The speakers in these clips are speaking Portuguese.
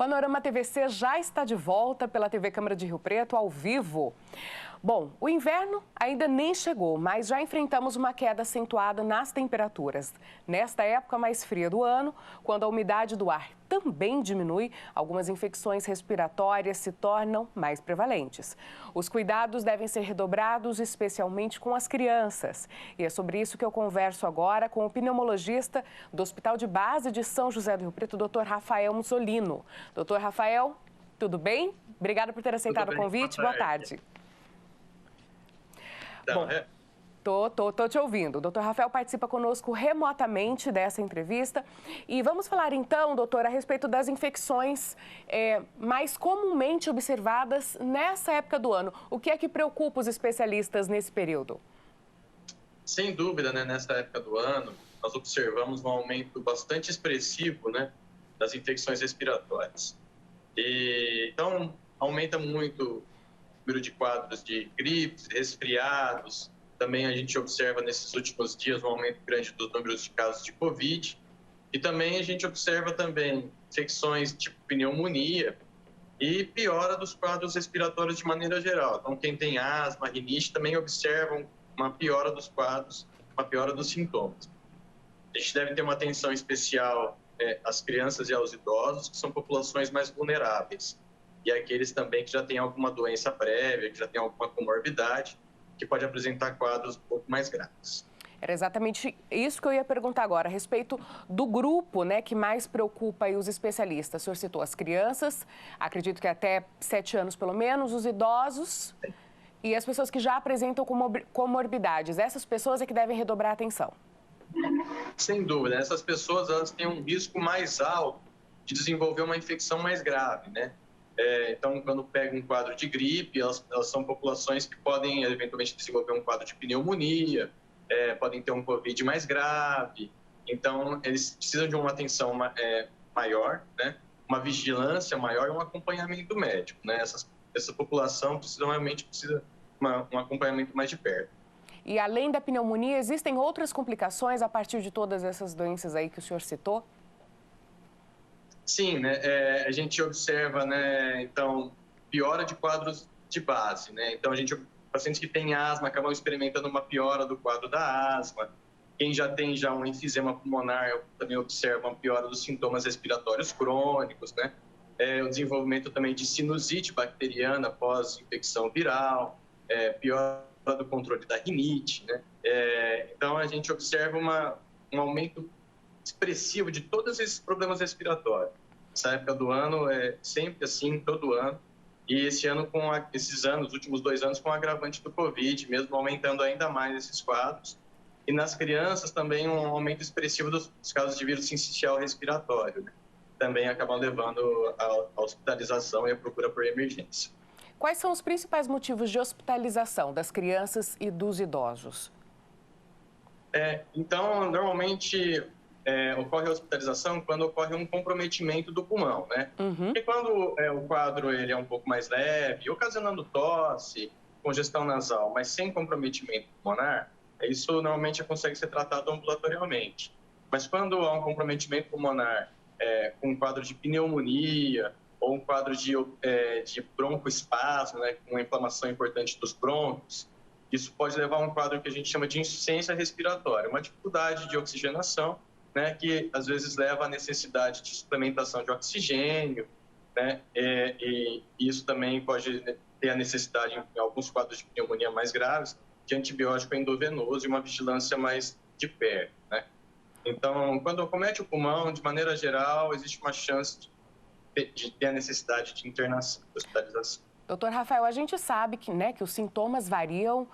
Panorama TVC já está de volta pela TV Câmara de Rio Preto, ao vivo. Bom, o inverno ainda nem chegou, mas já enfrentamos uma queda acentuada nas temperaturas. Nesta época mais fria do ano, quando a umidade do ar também diminui, algumas infecções respiratórias se tornam mais prevalentes. Os cuidados devem ser redobrados, especialmente com as crianças. E é sobre isso que eu converso agora com o pneumologista do Hospital de Base de São José do Rio Preto, Dr. Rafael Mussolino. Dr. Rafael, tudo bem? Obrigada por ter aceitado o convite. Boa tarde. Então, Bom, tô te ouvindo. O Dr. Rafael participa conosco remotamente dessa entrevista. E vamos falar então, doutor, a respeito das infecções mais comumente observadas nessa época do ano. O que é que preocupa os especialistas nesse período? sem dúvida, né, nessa época do ano, nós observamos um aumento bastante expressivo, né, das infecções respiratórias. Então, aumenta muito número de quadros de gripes, resfriados. Também a gente observa nesses últimos dias um aumento grande dos números de casos de Covid. E também a gente observa também infecções tipo pneumonia e piora dos quadros respiratórios de maneira geral. Então, quem tem asma, rinite, também observam uma piora dos quadros, uma piora dos sintomas. A gente deve ter uma atenção especial às crianças e aos idosos, que são populações mais vulneráveis. E aqueles também que já têm alguma doença prévia, que já têm alguma comorbidade, que pode apresentar quadros um pouco mais graves. Era exatamente isso que eu ia perguntar agora, a respeito do grupo, né, que mais preocupa aí os especialistas. O senhor citou as crianças, acredito que até 7 anos pelo menos, os idosos e as pessoas que já apresentam comorbidades. Essas pessoas é que devem redobrar a atenção. Sem dúvida, essas pessoas elas têm um risco mais alto de desenvolver uma infecção mais grave, né? Então, quando pega um quadro de gripe, elas são populações que podem eventualmente desenvolver um quadro de pneumonia, podem ter um Covid mais grave. Então, eles precisam de uma atenção maior, né? Uma vigilância maior e um acompanhamento médico, né? Essa população realmente precisa um acompanhamento mais de perto. E além da pneumonia, existem outras complicações a partir de todas essas doenças aí que o senhor citou? Sim, né? A gente observa, né? Então, piora de quadros de base, né? Então, pacientes que têm asma acabam experimentando uma piora do quadro da asma. Quem já tem um enfisema pulmonar também observa uma piora dos sintomas respiratórios crônicos, né? O desenvolvimento também de sinusite bacteriana após infecção viral, piora do controle da rinite, né? Então, a gente observa um aumento expressivo de todos esses problemas respiratórios. Essa época do ano é sempre assim, todo ano. E esse ano, os últimos 2 anos, com o agravante do Covid, mesmo aumentando ainda mais esses quadros. E nas crianças também um aumento expressivo dos casos de vírus sincicial respiratório, né? Também acabam levando à hospitalização e à procura por emergência. Quais são os principais motivos de hospitalização das crianças e dos idosos? Então, normalmente ocorre a hospitalização quando ocorre um comprometimento do pulmão, né? Uhum. E quando o quadro ele é um pouco mais leve, ocasionando tosse, congestão nasal, mas sem comprometimento pulmonar, isso normalmente consegue ser tratado ambulatorialmente. Mas quando há um comprometimento pulmonar com um quadro de pneumonia ou um quadro de broncoespasmo, né, com uma inflamação importante dos brônquios, isso pode levar a um quadro que a gente chama de insuficiência respiratória, uma dificuldade de oxigenação, né, que às vezes leva à necessidade de suplementação de oxigênio, né, e isso também pode ter a necessidade, em alguns quadros de pneumonia mais graves, de antibiótico endovenoso e uma vigilância mais de perto, né. Então, quando acomete o pulmão, de maneira geral, existe uma chance de ter a necessidade de internação, de hospitalização. Doutor Rafael, a gente sabe que, né, que os sintomas variam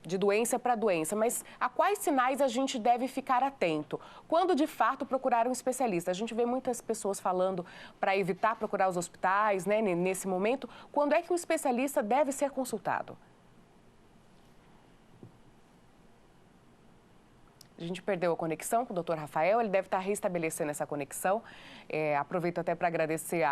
de doença para doença, mas a quais sinais a gente deve ficar atento? Quando, de fato, procurar um especialista? A gente vê muitas pessoas falando para evitar procurar os hospitais, né, nesse momento. Quando é que um especialista deve ser consultado? A gente perdeu a conexão com o Dr. Rafael, ele deve estar restabelecendo essa conexão. Aproveito até para agradecer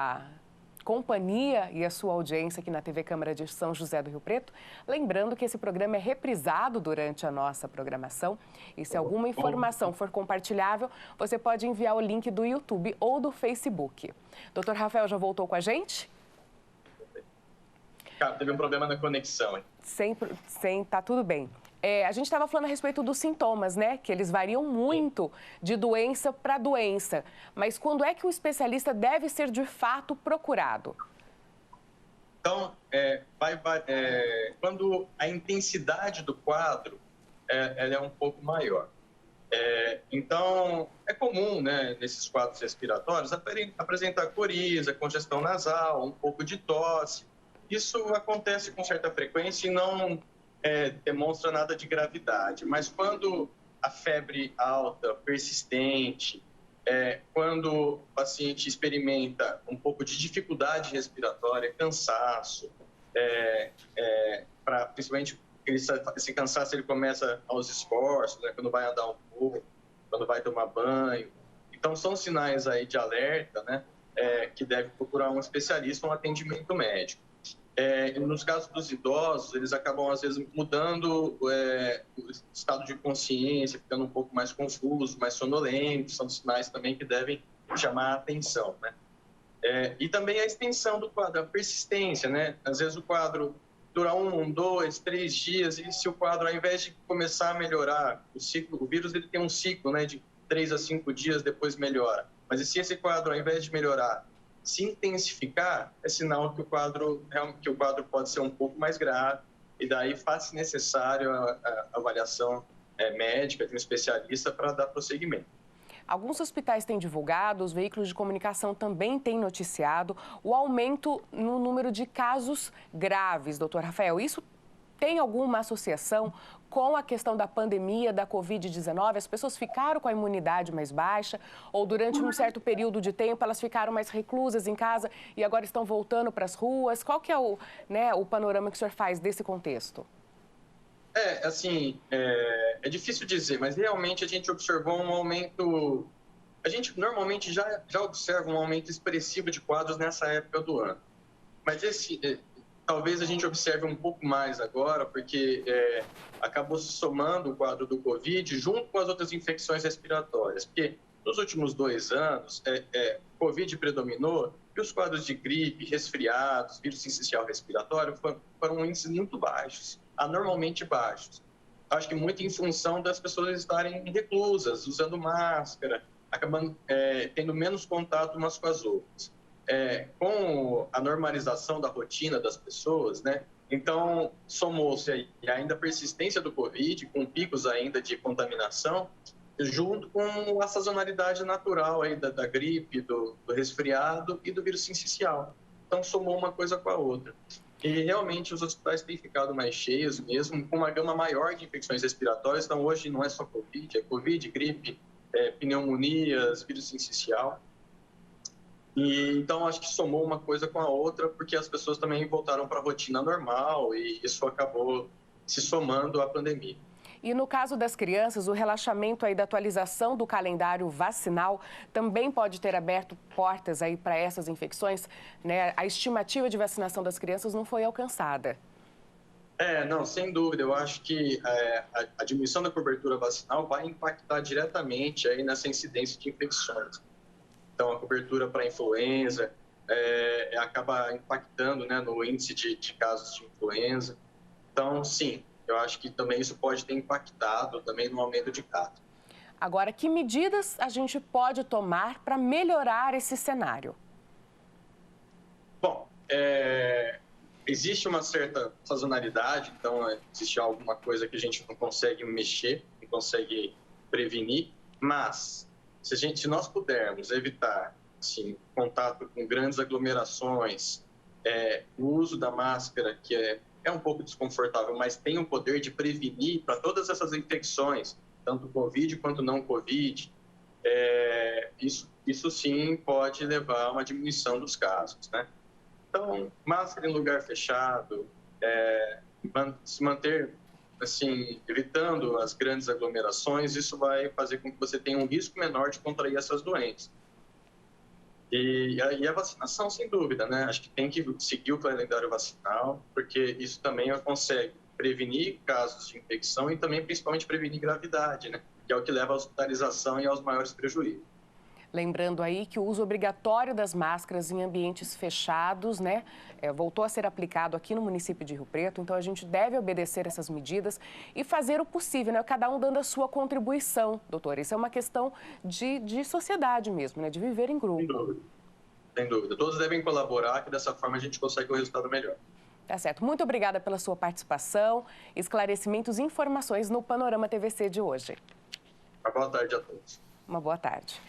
companhia e a sua audiência aqui na TV Câmara de São José do Rio Preto. Lembrando que esse programa é reprisado durante a nossa programação e se alguma informação for compartilhável, você pode enviar o link do YouTube ou do Facebook. Doutor Rafael já voltou com a gente? Cara, teve um problema na conexão, hein? Tá tudo bem. A gente estava falando a respeito dos sintomas, né? Que eles variam muito de doença para doença. Mas quando é que o especialista deve ser de fato procurado? Então, quando a intensidade do quadro ela é um pouco maior. Então, é comum, né, nesses quadros respiratórios, apresentar coriza, congestão nasal, um pouco de tosse. Isso acontece com certa frequência e não demonstra nada de gravidade. Mas quando a febre alta, persistente, quando o paciente experimenta um pouco de dificuldade respiratória, cansaço, principalmente esse cansaço ele começa aos esforços, né, quando vai andar um pouco, quando vai tomar banho. Então, são sinais aí de alerta, né, que deve procurar um especialista, um atendimento médico. Nos casos dos idosos, eles acabam, às vezes, mudando o estado de consciência, ficando um pouco mais confusos, mais sonolentos, são sinais também que devem chamar a atenção, né? E também a extensão do quadro, a persistência, né? Às vezes o quadro dura 1, 2, 3 dias, e se o quadro, ao invés de começar a melhorar, o vírus ele tem um ciclo, né, de 3 a 5 dias, depois melhora. Mas e se esse quadro, ao invés de melhorar, se intensificar, é sinal que o quadro pode ser um pouco mais grave e daí faz necessário a avaliação médica de um especialista para dar prosseguimento. Alguns hospitais têm divulgado, os veículos de comunicação também têm noticiado o aumento no número de casos graves, doutor Rafael. Isso tem alguma associação com a questão da pandemia da Covid-19? As pessoas ficaram com a imunidade mais baixa ou durante um certo período de tempo elas ficaram mais reclusas em casa e agora estão voltando para as ruas? Qual que é o panorama que o senhor faz desse contexto? É difícil dizer, mas realmente a gente observou um aumento. A gente normalmente já observa um aumento expressivo de quadros nessa época do ano. Mas talvez a gente observe um pouco mais agora, porque acabou se somando o quadro do Covid junto com as outras infecções respiratórias. Porque nos últimos 2 anos, o Covid predominou e os quadros de gripe, resfriados, vírus sincicial respiratório foram índices muito baixos, anormalmente baixos. Acho que muito em função das pessoas estarem reclusas, usando máscara, acabando tendo menos contato umas com as outras. Com a normalização da rotina das pessoas, né? Então, somou-se aí ainda a persistência do Covid, com picos ainda de contaminação, junto com a sazonalidade natural aí da gripe, do resfriado e do vírus sincicial. Então, somou uma coisa com a outra. E realmente os hospitais têm ficado mais cheios mesmo, com uma gama maior de infecções respiratórias. Então, hoje não é só Covid, é Covid, gripe, pneumonias, vírus sincicial. E, então, acho que somou uma coisa com a outra, porque as pessoas também voltaram para a rotina normal e isso acabou se somando à pandemia. E no caso das crianças, o relaxamento aí da atualização do calendário vacinal também pode ter aberto portas aí para essas infecções, né? A estimativa de vacinação das crianças não foi alcançada. Não, sem dúvida. Eu acho que a diminuição da cobertura vacinal vai impactar diretamente aí nessa incidência de infecções. Então, a cobertura para influenza acaba impactando, né, no índice de casos de influenza. Então, sim, eu acho que também isso pode ter impactado também no aumento de casos. Agora, que medidas a gente pode tomar para melhorar esse cenário? Bom, existe uma certa sazonalidade, então existe alguma coisa que a gente não consegue mexer, não consegue prevenir, mas se nós pudermos evitar assim, contato com grandes aglomerações, o uso da máscara, que é um pouco desconfortável, mas tem o poder de prevenir para todas essas infecções, tanto Covid quanto não Covid, isso sim pode levar a uma diminuição dos casos, né? Então, máscara em lugar fechado, se manter, assim, evitando as grandes aglomerações, isso vai fazer com que você tenha um risco menor de contrair essas doenças. E a vacinação, sem dúvida, né? Acho que tem que seguir o calendário vacinal, porque isso também consegue prevenir casos de infecção e também, principalmente, prevenir gravidade, né? Que é o que leva à hospitalização e aos maiores prejuízos. Lembrando aí que o uso obrigatório das máscaras em ambientes fechados, né, voltou a ser aplicado aqui no município de Rio Preto. Então, a gente deve obedecer essas medidas e fazer o possível, né, cada um dando a sua contribuição, doutora. Isso é uma questão de sociedade mesmo, né, de viver em grupo. Sem dúvida. Sem dúvida. Todos devem colaborar, que dessa forma a gente consegue um resultado melhor. Tá certo. Muito obrigada pela sua participação, esclarecimentos e informações no Panorama TVC de hoje. Uma boa tarde a todos. Uma boa tarde.